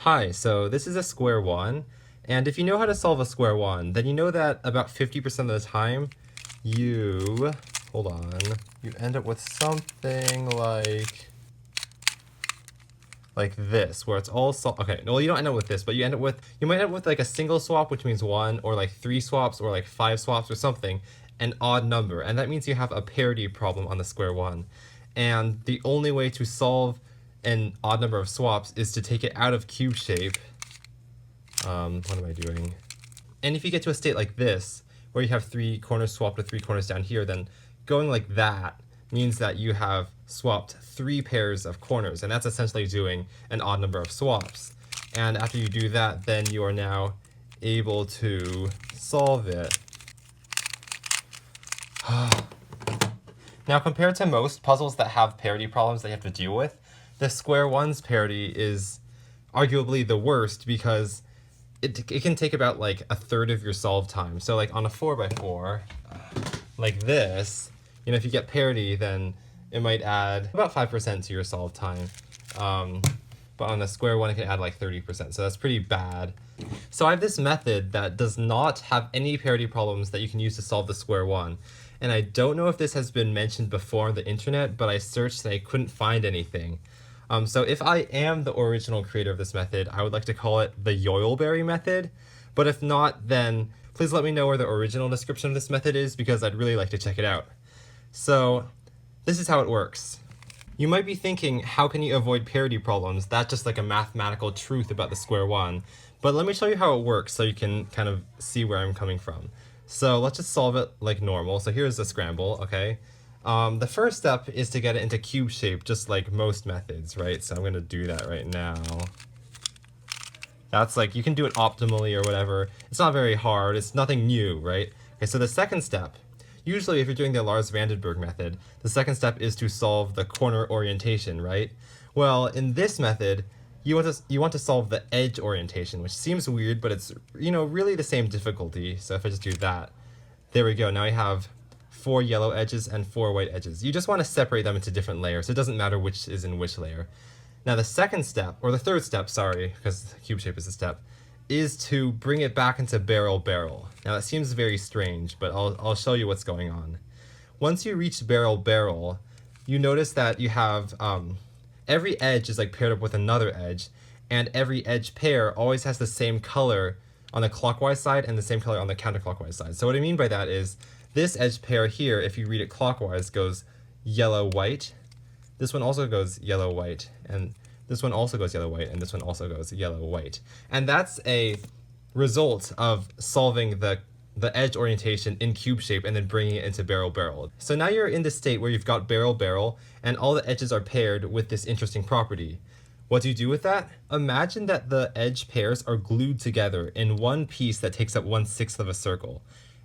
Hi, so this is a square one, and if you know how to solve a square one, then you know that about 50% of the time, you, hold on, you end up with something like this, where it's all okay, no, you don't end up with this, but you might end up with like a single swap, which means one, or like three swaps, or like five swaps, or something, an odd number, and that means you have a parity problem on the square one. And the only way to solve an odd number of swaps is to take it out of cube shape. What am I doing? And if you get to a state like this, where you have three corners swapped with three corners down here, then going like that means that you have swapped three pairs of corners, and that's essentially doing an odd number of swaps. And after you do that, then you are now able to solve it. Now, compared to most puzzles that have parity problems that you have to deal with, the square one's parity is arguably the worst because it can take about like a third of your solve time. So like on a 4x4, like this, if you get parity, then it might add about 5% to your solve time. But on a square one, it can add like 30%. So that's pretty bad. So I have this method that does not have any parity problems that you can use to solve the square one. And I don't know if this has been mentioned before on the internet, but I searched and I couldn't find anything. So if I am the original creator of this method, I would like to call it the Yoyleberry method. But if not, then please let me know where the original description of this method is, because I'd really like to check it out. So this is how it works. You might be thinking, how can you avoid parity problems? That's just like a mathematical truth about the square one. But let me show you how it works so you can kind of see where I'm coming from. So let's just solve it like normal. So here's the scramble, okay? The first step is to get it into cube shape, just like most methods, right? So I'm gonna do that right now. That's like, you can do it optimally or whatever. It's not very hard, it's nothing new, right? Okay, so the second step, usually if you're doing the Lars Vandenberg method, the second step is to solve the corner orientation, right? Well, in this method, you want to solve the edge orientation, which seems weird, but it's, really the same difficulty. So if I just do that, there we go. Now I have 4 yellow edges and 4 white edges. You just want to separate them into different layers. It doesn't matter which is in which layer. Now the second step, or the third step, sorry, because cube shape is a step, is to bring it back into barrel. Now that seems very strange, but I'll show you what's going on. Once you reach barrel, you notice that you have every edge is like paired up with another edge, and every edge pair always has the same color on the clockwise side and the same color on the counterclockwise side. So what I mean by that is this edge pair here, if you read it clockwise, goes yellow-white. This one also goes yellow-white, and this one also goes yellow-white, and this one also goes yellow-white. And that's a result of solving the edge orientation in cube shape and then bringing it into barrel. So now you're in the state where you've got barrel, and all the edges are paired with this interesting property. What do you do with that? Imagine that the edge pairs are glued together in one piece that takes up 1/6 of a circle.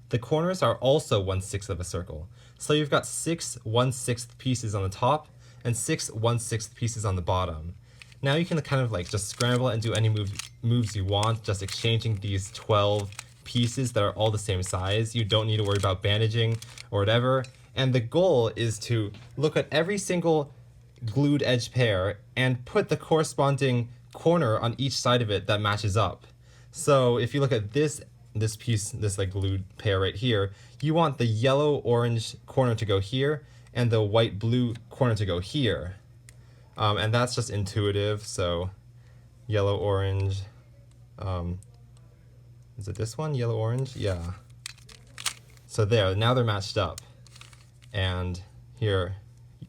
The corners are also 1/6 of a circle. So you've got 6 1/6 pieces on the top and 6 1/6 pieces on the bottom. Now you can kind of like just scramble and do any moves you want, just exchanging these 12 pieces that are all the same size. You don't need to worry about bandaging or whatever. And the goal is to look at every single glued edge pair and put the corresponding corner on each side of it that matches up. So if you look at this piece, this like glued pair right here, you want the yellow-orange corner to go here and the white-blue corner to go here. And that's just intuitive, so yellow-orange, is it this one, yellow-orange? Yeah. So there, now they're matched up. And here,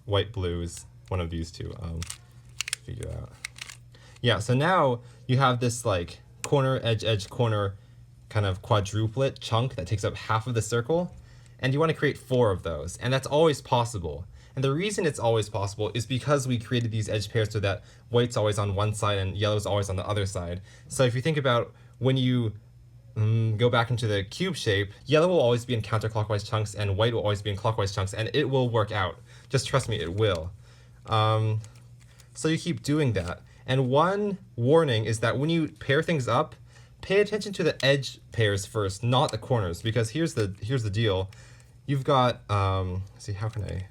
white-blue is one of these two, figure out. Yeah, so now you have this like corner, edge, corner kind of quadruplet chunk that takes up half of the circle, and you want to create 4 of those, and that's always possible. And the reason it's always possible is because we created these edge pairs so that white's always on one side and yellow's always on the other side. So if you think about when you go back into the cube shape, yellow will always be in counterclockwise chunks and white will always be in clockwise chunks, and it will work out. Just trust me, it will. So you keep doing that. And one warning is that when you pair things up, pay attention to the edge pairs first, not the corners, because here's the deal. You've got, let's see, how can I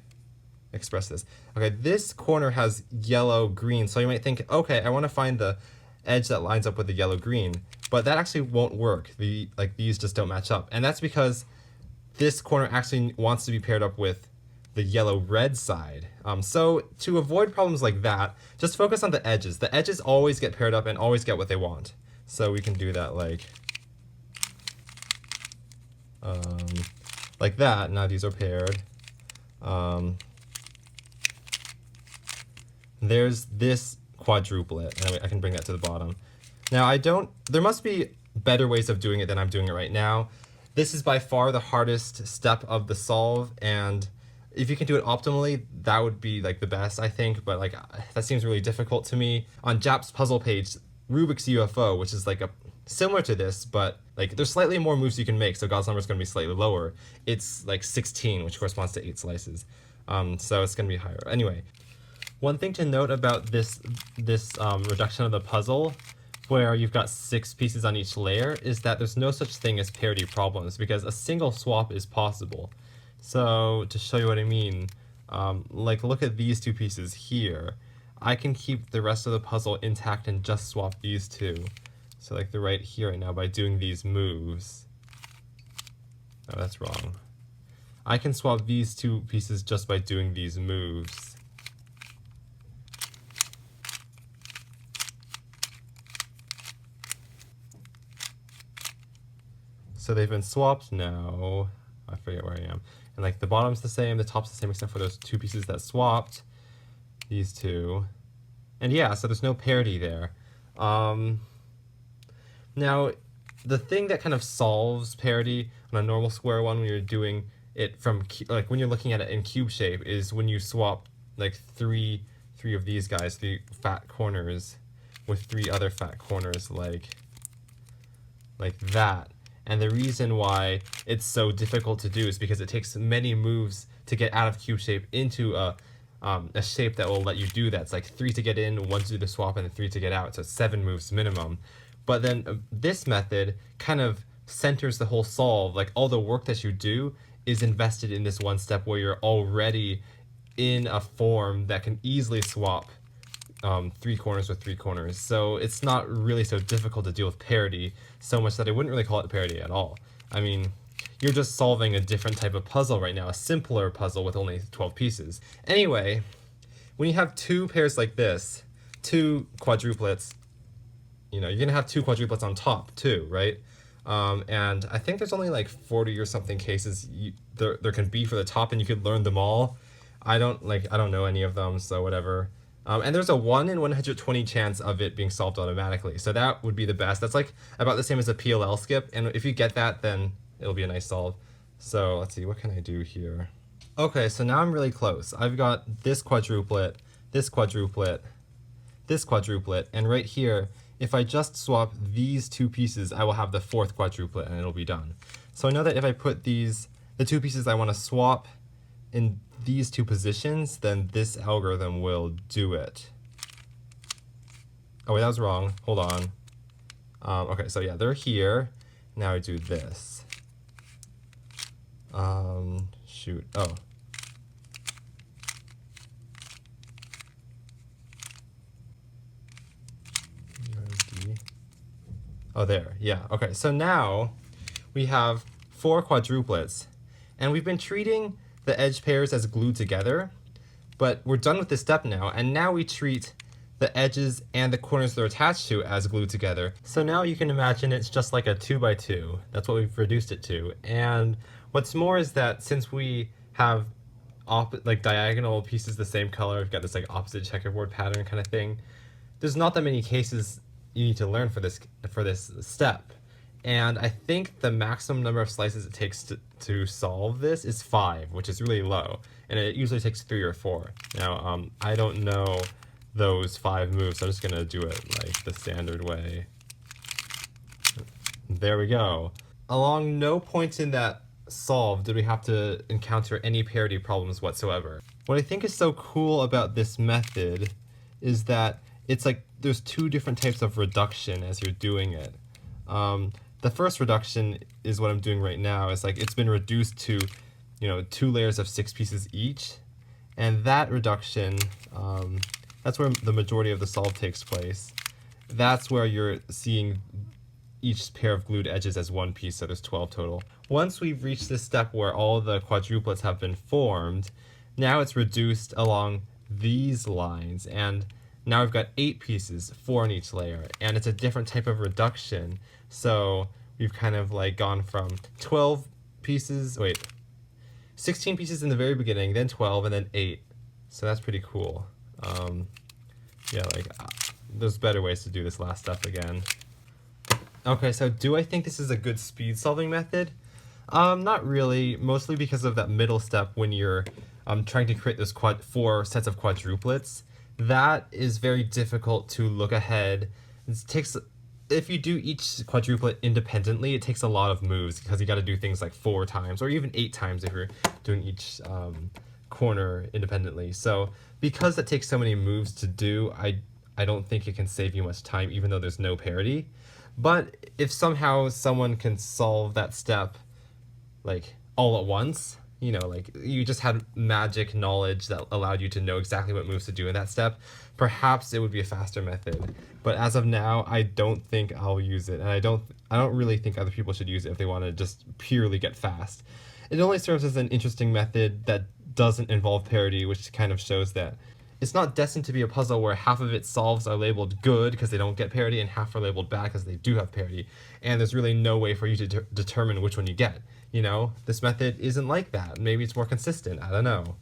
express this? Okay, this corner has yellow, green, so you might think, okay, I want to find the edge that lines up with the yellow-green, but that actually won't work. These just don't match up. And that's because this corner actually wants to be paired up with the yellow-red side. So to avoid problems like that, just focus on the edges. The edges always get paired up and always get what they want. So we can do that like that. Now these are paired. There's this quadruplet, and I can bring that to the bottom. Now there must be better ways of doing it than I'm doing it right now. This is by far the hardest step of the solve, and if you can do it optimally, that would be like the best, I think, but like that seems really difficult to me. On Jap's puzzle page, Rubik's UFO, which is like similar to this, but like there's slightly more moves you can make, so God's number is going to be slightly lower. It's like 16, which corresponds to 8 slices. So it's going to be higher. Anyway, one thing to note about this reduction of the puzzle, where you've got 6 pieces on each layer, is that there's no such thing as parity problems, because a single swap is possible. So to show you what I mean, like look at these 2 pieces here. I can keep the rest of the puzzle intact and just swap these 2. So like they're right here right now by doing these moves. Oh, that's wrong. I can swap these 2 pieces just by doing these moves. So they've been swapped now. I forget where I am. And like the bottom's the same, the top's the same, except for those 2 pieces that swapped. These 2. And yeah, so there's no parity there. Now, the thing that kind of solves parity on a normal Square-1 when you're doing it from, like when you're looking at it in cube shape, is when you swap like three of these guys, 3 fat corners, with 3 other fat corners like that. And the reason why it's so difficult to do is because it takes many moves to get out of cube shape into a shape that will let you do that. It's like 3 to get in, 1 to do the swap, and 3 to get out. So it's 7 moves minimum. But then this method kind of centers the whole solve. Like all the work that you do is invested in this one step where you're already in a form that can easily swap 3 corners with 3 corners. So it's not really so difficult to deal with parity, so much that I wouldn't really call it parity at all. I mean, you're just solving a different type of puzzle right now, a simpler puzzle with only 12 pieces. Anyway, when you have 2 pairs like this, 2 quadruplets, you know, you're going to have 2 quadruplets on top too, right? And I think there's only like 40 or something cases there can be for the top, and you could learn them all. I don't know any of them, so whatever. And there's a 1 in 120 chance of it being solved automatically. So that would be the best. That's like about the same as a PLL skip. And if you get that, then it'll be a nice solve. So let's see, what can I do here? Okay, so now I'm really close. I've got this quadruplet, this quadruplet, this quadruplet, and right here, if I just swap these 2 pieces, I will have the 4th quadruplet and it'll be done. So I know that if I put the 2 pieces I want to swap in these 2 positions, then this algorithm will do it. Oh wait, that was wrong. Hold on. Okay, so yeah, they're here. Now I do this. Shoot. Oh. Oh, there. Yeah. Okay, so now we have 4 quadruplets, and we've been treating the edge pairs as glued together, but we're done with this step now, and now we treat the edges and the corners they're attached to as glued together. So now you can imagine it's just like a 2x2. That's what we've reduced it to. And what's more is that since we have diagonal pieces the same color, we've got this like opposite checkerboard pattern kind of thing, there's not that many cases you need to learn for this step. And I think the maximum number of slices it takes to solve this is 5, which is really low. And it usually takes 3 or 4. Now, I don't know those 5 moves, so I'm just going to do it like the standard way. There we go. Along no point in that solve did we have to encounter any parity problems whatsoever. What I think is so cool about this method is that it's like there's 2 different types of reduction as you're doing it. The first reduction is what I'm doing right now. It's like it's been reduced to, 2 layers of 6 pieces each, and that reduction, that's where the majority of the solve takes place. that's where you're seeing each pair of glued edges as one piece, so there's 12 total. Once we've reached this step where all the quadruplets have been formed, now it's reduced along these lines, and now we've got 8 pieces, 4 in each layer, and it's a different type of reduction. So we've kind of like gone from 12 pieces, 16 pieces in the very beginning, then 12, and then 8. So that's pretty cool. Yeah, like there's better ways to do this last step again. Okay, so do I think this is a good speed solving method? Not really, mostly because of that middle step when you're trying to create those 4 sets of quadruplets. That is very difficult to look ahead. It takes, if you do each quadruplet independently, it takes a lot of moves because you got to do things like 4 times or even 8 times if you're doing each corner independently. So because it takes so many moves to do, I don't think it can save you much time, even though there's no parity. But if somehow someone can solve that step like all at once, you know, like you just had magic knowledge that allowed you to know exactly what moves to do in that step, perhaps it would be a faster method. But as of now, I don't think I'll use it, and I don't really think other people should use it if they want to just purely get fast. It only serves as an interesting method that doesn't involve parity, which kind of shows that it's not destined to be a puzzle where half of its solves are labeled good because they don't get parity and half are labeled bad because they do have parity, and there's really no way for you to determine which one you get. You know, this method isn't like that. Maybe it's more consistent. I don't know.